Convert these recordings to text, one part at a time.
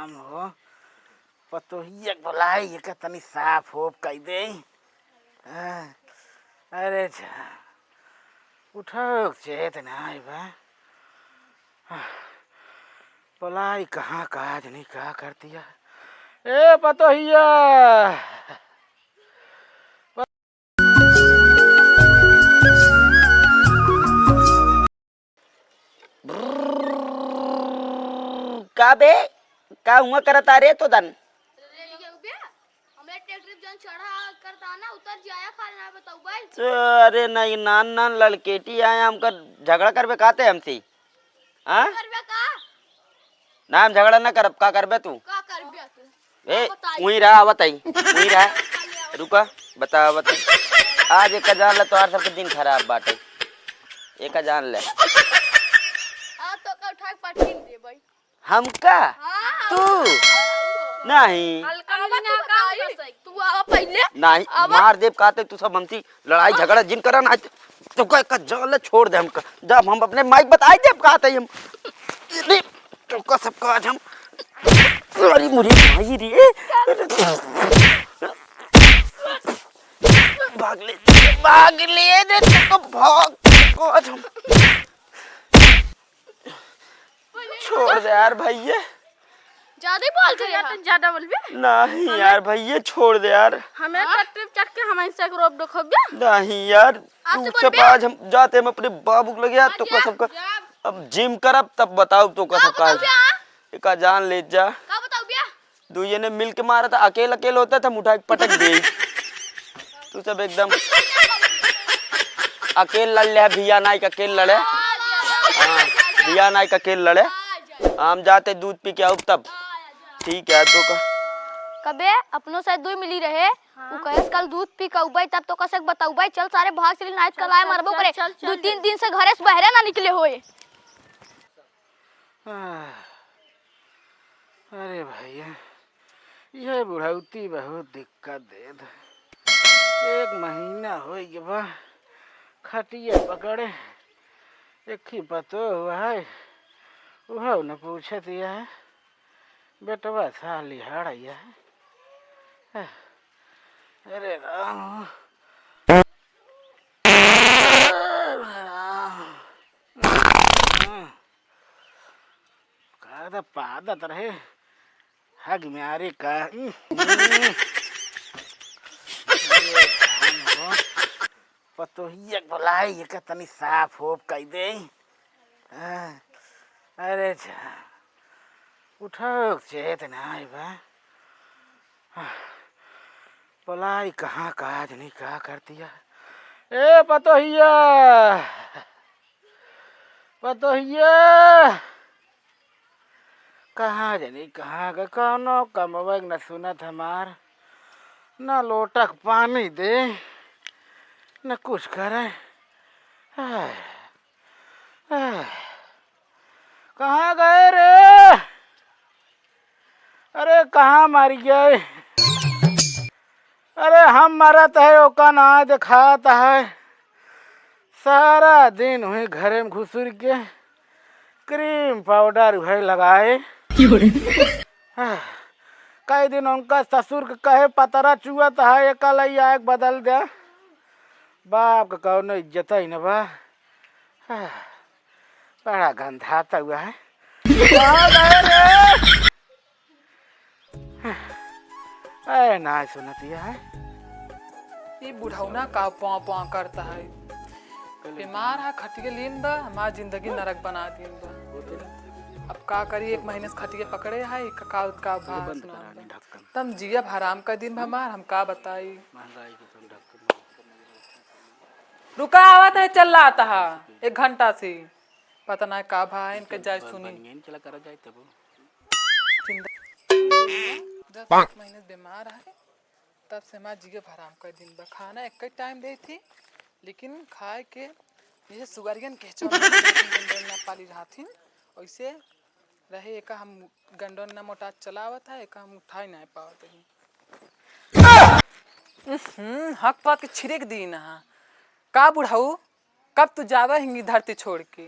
राम हो पतोहिया बोलाई ये का तनी साफ होप कई दे। अरे जा उठो चेतना आई बा बोलाई कहाँ काज नहीं कहा कर दिया। ए पतोहिया का बे का हुआ करता रे तो दन अरे नहीं नान नान लड़केटी आए हमका झगड़ा करबे काते हमसे हाँ नाम झगड़ा ना करब का करबे तू ए उही रहा आवत आई उही रहा रुका बता बता आज एक जान ले तोहार सबके दिन खराब बाटे एक जान ले हमका तू नहीं नहीं मार देव काते तू सब हमसी लड़ाई झगड़ा जिन करा ना तो का जान छोड़ दे हमका जब हम अपने माइक बताए देव काते हम तो का सब काज हम अरे मुझे भाई रे भाग ले दे तो भाग काज हम छोड़ दे यार भैया ज्यादा बोलते यार ज्यादा बोलबे नहीं यार भैया छोड़ दे यार हमें ट्रिप चट के हम ऐसे रोब दो खबिया नहीं यार तू सब आज हम जाते हम अपने बाबू लगे यार तो का सबका अब जिम करब तब बताओ तो का सबका एक जान ले जा का बताओ बिया दुइये ने मिल के मारा था अकेले अकेले होता था उठा के पटक दे तू सब एकदम अकेले लड़ ले भिया नाई का अकेले लड़े भिया नाई का अकेले लड़े हम जाते दूध पी के आओ तब ठीक है तो का कबे अपनों से दूध मिली रहे वो कहेस कल दूध पी के उबाई तब तो कसक बताऊ भाई चल सारे भाग चली नाच कल आए मरबो करे 2-3 दिन से घरे से बहरे ना निकले होए। अरे भैया ये बुढ़ौती बहुत दिक्कत दे एक महीना हो गया खटिया पकड़े एक ही पतो हुआ है वह न पूछे दिया है बेटवा साली हाड़िया है। अरे राम का पादत रहे हग म्यारे का पतोहिया बोलाई ये का तनी साफ होप कई दे। अरे जा उठो चेतना आई बा बोलाई कहाँ काज नहीं कहा कर दिया। ए पतोहिया पतोहिया कहाँ जानी कहाँ का कौनो कमवग न सुनत हमार न लोटक पानी दे न कुछ करे। कहाँ गए रे अरे कहाँ मर गए अरे हम मरत है ओका ना दिखाता है सारा दिन हुई घरे में घुसुर के क्रीम पाउडर हुए लगाए कई दिन उनका ससुर के कहे पतरा चुअत है एक लैया एक बदल दे बाप का कौनो इज्जत ही न बा बड़ा गंधाता हुआ है। अरे ना सुनतिया है ये बुढ़ौना का पौ पौ करता है बीमार है खटिया लीन बा हमार जिंदगी नरक बना दिन बा अब का करी 1 महीने से खटिया पकड़े है का का भात तम जिया हराम का दिन हमार हम का बताई रुका आवत है चल आता है 1 घंटा से पता ना का भाई इनके जाय सुनी चला करा जाए तब 10 महीने बीमार है तब से हमार जिया हराम का दिन बा खाना एक टाइम दे थी लेकिन खाए के जैसे सुगरियन के ना पाली रहथिन वैसे रहे एक हम गंडोन ना मोटा चलावत है एक हम उठाई ना पावत हक पात के छिड़क दी ना का बुढ़ाऊ कब तू जावा हिंगी धरती छोड़ के?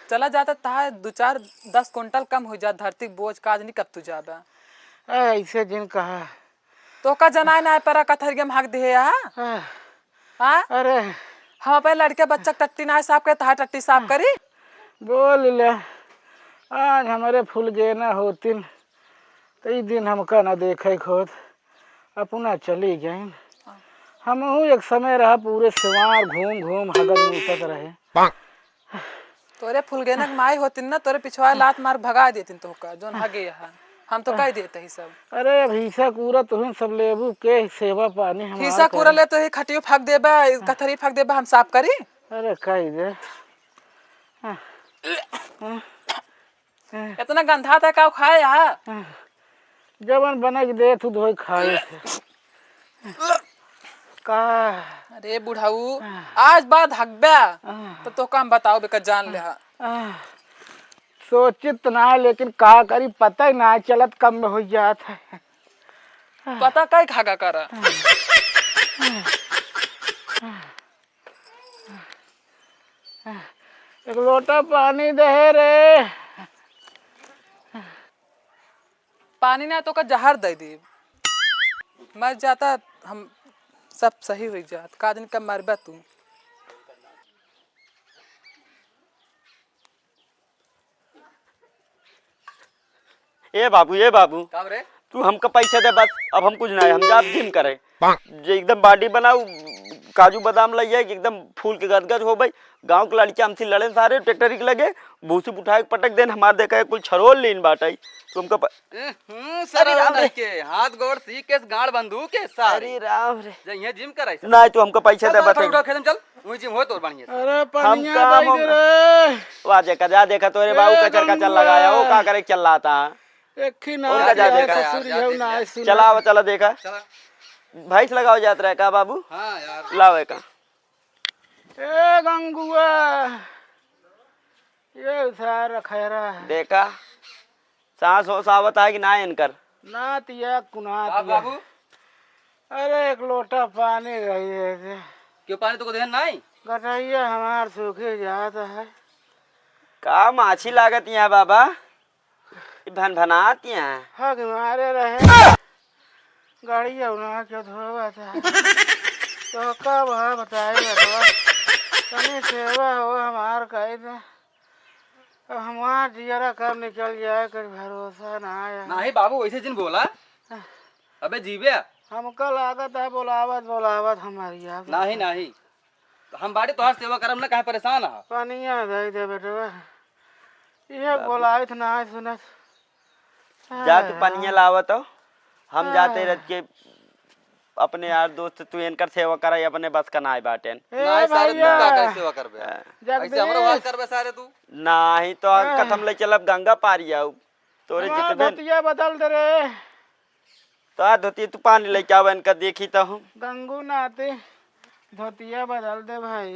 चला जाता ता 2-4-10 क्विंटल कम हो जा धरती बोझ काज नहीं, कब तू जावा? ऐसे जिन कहा। तो का जनाए ना पर कथरिया भाग दे हाँ? अरे हम अपने लड़के बच्चा टट्टी ना साफ करे तहा टट्टी साफ करी। बोल ले, आज हमारे फूल गे ना होतिन तो ई दिन हमका ना देखे खोद अपना चली गई। हम एक समय रहा पूरे सिवार घूम घूम हगद मुतत रहे। तोरे फुलगेनक माई होतिन ना तोरे पिछवा लात मार भगा देतिन तो का जोन हगे यहाँ हम तो कह देते ही सब। अरे अब हिस्सा कूरा तुम सब लेबू के सेवा पानी हमार हिस्सा कूरा ले तो ही खटियो फाक देबा कथरी फाक देबा हम साफ करी। अरे कह दे इतना गंधा था का खाए यहाँ जबन बना के दे तू धोई खाए का। अरे बुढ़ाऊ आज बात हकबा तो काम बताओ बेका जान ले। सोचित ना लेकिन का करी पता ही ना चलत कम में हो जात है। पता कई खागा करा एक लोटा पानी दे रे। पानी ना तो का जहर दे दी मर जाता हम सब सही हो जात का दिन कब मरबा तू। ए बाबू कब रे तू हमका पैसे दे बस, अब हम कुछ नहीं, हम जा जिम करे जे एकदम बॉडी बनाऊ काजू बादाम लग जाए एकदम फूल के गदगद हो भाई। गांव के लड़के हमसे लड़े सारे ट्रैक्टर के लगे भूसी उठा के पटक देन हमारे देखा कुल छरोल लीन बाटाई तो हमका सर के हाथ गोड़ सीख के गाड़ बंदूक के सारे। अरे राम रे जइए जिम कराई नहीं तू हमका पैसे दे बस। उठा खेतम चल वही जिम हो तोर बढ़िया। अरे हम पानिया काम दे रे। वाजे का जा देखा तोरे बाबू कचर का चल लगाया वो का करे चल रहा था। एक ही ना उनका जा देखा ससुर यौ ना सुन। चला देखा चला भाई से लगाओ जात रहा का बाबू हां यार लावे का। ए गंगुआ ये सारा खैरा है। देखा सांस हो सावत है कि ना इनकर नात या कुनात आप बाबू अरे एक लोटा पानी रही है क्यों पानी तो को देन नहीं गटैया हमार सूखे जाता है। का माछी लागत यहाँ बाबा भन भनात यहाँ हक मारे रहे गाड़ी उना के धोवा था तो कब है बताए बतवा तनी सेवा हो हमार कह दे। अब हमार जियरा कब निकल जाए कर भरोसा ना आया। नहीं बाबू वैसे जिन बोला अबे जीवे हमका लागत है बोलावत हमारी आप नहीं नहीं तो हम बाड़ी तोहार सेवा करम ना काहे परेशान है। पानिया दे दे बेटवा ये बोलावित ना सुनत। जा तू पनिया लावत हो हम जाते रह के अपने यार दोस्त तू इनकर सेवा कराई अपने बस का नाय बाटेन नहीं सारे तू का करे सेवा करबे ऐसे हमरो हाल करबे सारे तू नहीं तो कथम ले चलब गंगा पारी आऊ तोरे जितबे धोतिया बदल दे रे। तो धोती तू पानी लेके आवे इनका देखी तो हम गंगू नाते धोतिया बदल दे भाई।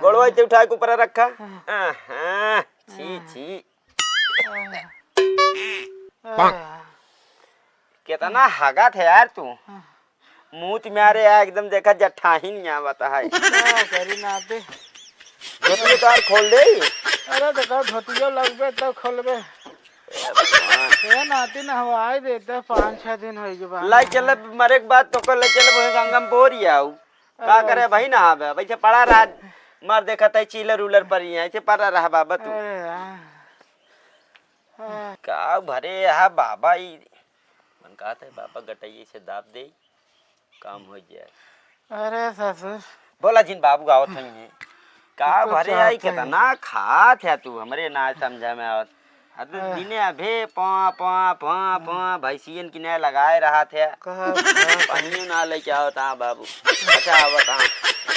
गोड़वा ते उठा के ऊपर रखा छी छी कितना हगा थे यार तू मुंह तुम्हारे एकदम देखा जट्ठा ही नहीं आवता है। करी नाते धोती तो यार खोल दे। अरे देखो धोतिया लगबे तब खोलबे ये नाती नहवाई देते 5-6 दिन हो गए बाद लाई चल मरे के बाद तो को ले चल गंगा में बोरी आऊ का करे भाई ना आवे वैसे पड़ा रहा मर देखा था चीलर उलर पर ही ऐसे पड़ा रहा बाबा तू का भरे हा बाबा ई मन कहत है बाबा गटैये से दाब दे काम हो जाए। अरे ससुर बोला जिन बाबू आवत है का भरे आई कितना खात है तू हमरे ना समझा में आवत तो दिने अभे पा पा पा पा भैंसियन की ने लगाए रहा थे पानी ना लेके आवता बाबू। अच्छा आवता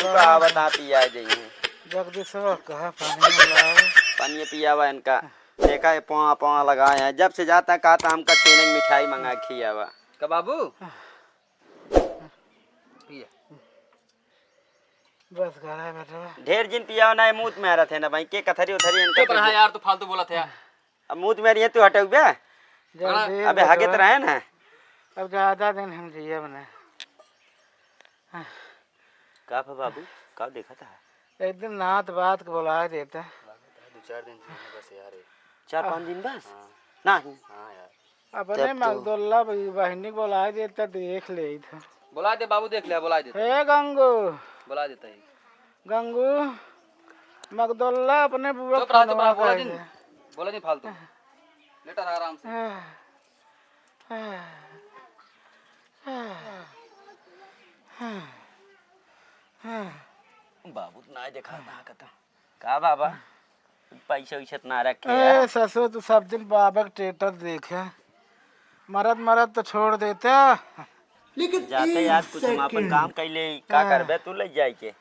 का आवता पिया जाइए जगदीश कहा पानी लाओ पानी पियावा इनका देखा है पा पा लगाए हैं जब से जाता कहता हमका छेने मिठाई मंगा खियावा का बाबू बस करा बेटा ढेर जिन पियावा ना मुंह में आ रहा थे ना भाई के कथरी उथरी चुप रहा इनका यार तू फालतू बोला था अब मुंह में रही तू हटे बे अबे हगे तो रहे ना अब ज्यादा दिन हम जिए बने का था बाबू का देखा था एक दिन नात बात को बुला देता। 2-4 दिन से बस यार 4-5 दिन बस नहीं हाँ यार अपने तब तो- मगदुल्ला बहनी को बुला देता देख ले था। बुला दे बाबू देख ले बुला देता हे गंगू बुला देता ही गंगू मगदुल्ला अपने बुआ चुप रहा खानवा बोला का दिन है। बोला नहीं फालतू लेटा रहा आराम से बाबू ना देखा ना कता का बाबा पैसा वैसा ना रखे ए ससुर तू सब दिन बाबा का टेटर देखे मरद मरद तो छोड़ देते। जाते यार कुछ हम अपन काम कैले का करबे तू ले जाए के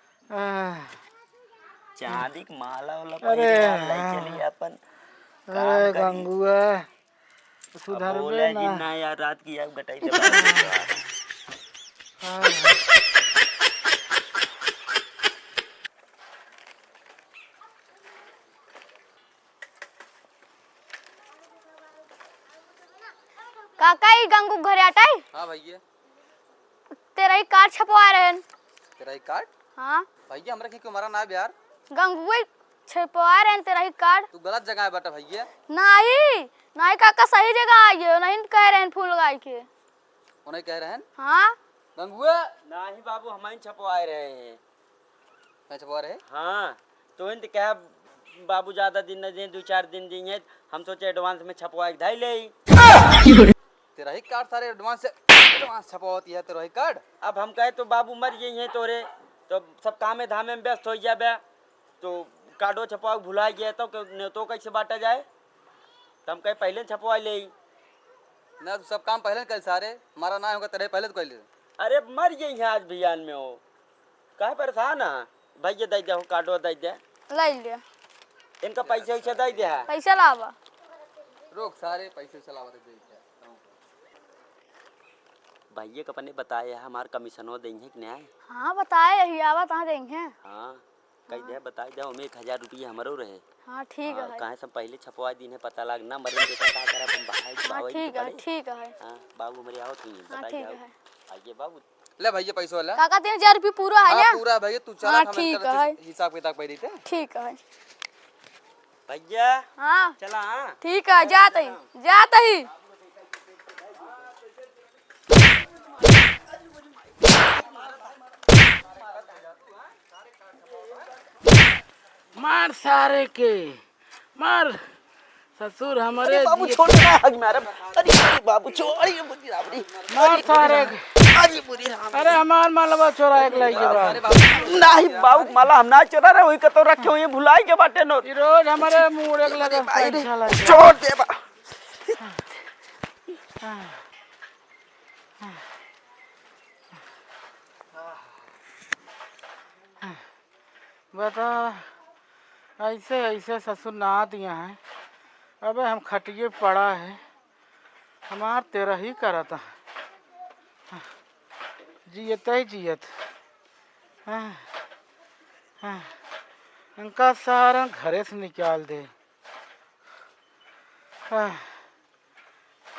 चांदी के माला वाला अरे पहले ले चली अपन अरे गंगुआ सुधर बोले ना। जी ना यार रात की यार गटाई दे काका ही गंगू घरे आटाई हाँ भैया तेरा ही कार्ड छपवा रहे हैं। तेरा ही कार्ड हाँ भैया हमरा क्यों मारा ना यार गंगू ही छपवा रहे हैं तेरा ही कार्ड। तू गलत जगह है बेटा भैया नहीं नहीं काका सही जगह आइए नहीं कह रहे हैं फूल लगाई के। उन्हें कह रहे हैं हाँ गंगुआ नहीं बाबू हम ही छपवाए रहे हैं मैं छपवा रहे हाँ तो इन कह बाबू ज्यादा दिन न दें 2-4 दिन दिए हम सोचे एडवांस में छपवा के धाई ले तेरा ही कार्ड सारे एडवांस छपवाती है तेरा ही कार्ड। अब हम कहे तो बाबू मर गई हैं तोरे तो सब कामे धामे में व्यस्त हो जाबे तो कार्डो छपवा के भुला गया तो कैसे बांटा जाए तो हम कहे पहले छपवा ले ना तू सब काम पहले कर सारे हमारा ना होगा तेरे पहले तो कर ले। अरे मर गई हैं आज बियान में हो कहे परेशान है भैया दे दे कार्डो दे दे ले लिया इनका पैसा वैसा दे दे पैसा लावा रोक सारे पैसे चलावा दे भैया का अपने बताया हमारे कमीशन देंगे कि नहीं हाँ बताए यही आवा कहाँ देंगे। हाँ कही दे बताई दे हमें 1000 रुपया हमारो रहे। हाँ ठीक है कहे सब पहले छपवा दिन है पता लग ना मरे बेटा का करे अपन भाई हाँ भाई ठीक है ठीक है। हां बाबू मेरे आओ तू हाँ बताई ठीक जाओ है आइए बाबू ले भैया पैसा वाला काका 3000 रुपये पूरा है हाँ ना। पूरा भैया तू चला हाँ, हम ठीक इनका है। हिसाब किताब कर देते ठीक है भैया हाँ चला हां ठीक है जाते ही मार सारे के मार ससुर हमारे बाबू छोड़ ना हग मारे अरे बाबू छोड़ ये बुद्धि रावड़ी मार सारे के अरे बुरी रावड़ी अरे हमार मालवा चोरा एक लाई के बाद नहीं बाबू माला हम ना चोरा रहे वही का तो रखे हुए भुलाई के बाटे नो ई रोज हमारे मुंह एक लगा पैसा लगा छोड़ दे बा बता ऐसे ऐसे ससुर ना दिया है। अबे हम खटिए पड़ा है हमार तेरा ही करता जियत ही जियत इनका सारा घरे से निकाल दे।